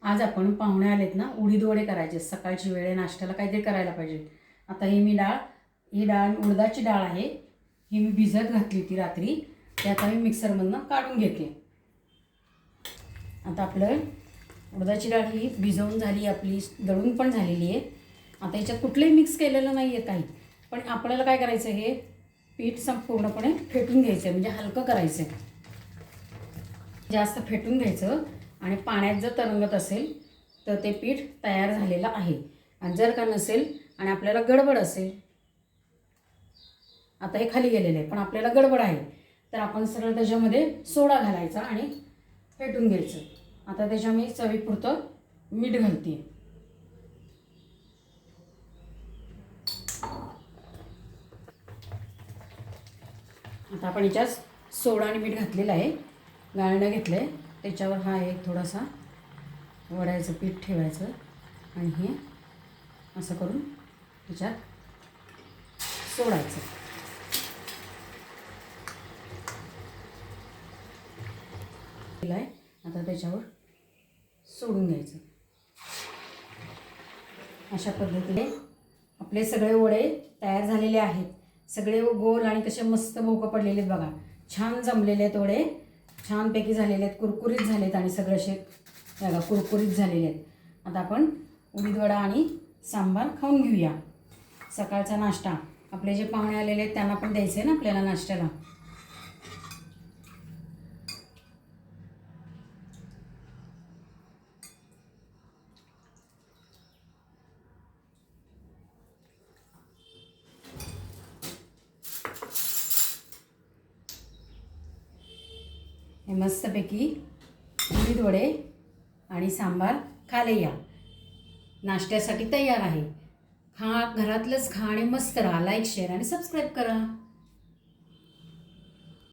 आज आपण पाहुणे आलेत ना, उडीद वडे करायचे. सकाळची वेळ आहे, नाश्त्याला काहीतरी करायला पाहिजे. आता ही डाळ उडदाची डाळ आहे. ही मी भिजत घातली होती रात्री. ती आता मी मिक्सरमधनं काढून घेते. आता आपलं उडदाची डाळ ही भिजवून झाली, आपली दळून पण झालेली आहे. आता याच्यात कुठलंही मिक्स केलेलं नाही आहे काही. पण आपल्याला काय करायचं, हे पीठ संपूर्णपणे फेटून घ्यायचं आहे, म्हणजे हलकं करायचं आहे. जास्त फेटून घ्यायचं आणि पाण्यात जर तरंगत असेल तर ते पीठ तयार झालेलं आहे. आणि जर का नसेल आणि आपल्याला गडबड असेल, आता हे खाली गेलेलं आहे पण आपल्याला गडबड आहे, तर आपण सरळ त्याच्यामध्ये सोडा घालायचा आणि फेटून घ्यायचं. आता त्याच्या मी चवीपुरतं मीठ घालते. आता आपण याच्यात सोडा आणि मीठ घातलेलं आहे. गाळणं घेतलं आहे, त्याच्यावर हा एक थोडासा वड्याचं पीठ ठेवायचं आणि हे असं करून त्याच्यात सोडायचं. आता त्याच्यावर सोडून घ्यायचं. अशा पद्धतीने आपले सगळे वडे तयार झालेले आहेत. सगळे गोल आणि कसे मस्त भोकं पडलेले आहेत बघा. छान जमलेले आहेत वडे, छानपैकी झालेले आहेत, कुरकुरीत झाले आहेत आणि सगळे असे बघा कुरकुरीत झालेले आहेत. आता आपण उडीद वडा आणि सांबार खाऊन घेऊया. सकाळचा नाश्ता आपले जे पाहुणे आलेले आहेत त्यांना पण द्यायचं आहे ना आपल्याला नाश्त्याला. हे मस्तपैकी उडीद वडे आणि सांबार खाले या. नाश्त्यासाठी तयार आहे. खा, घरातलंच खा आणि मस्त राहा. लाईक, शेअर आणि सबस्क्राईब करा.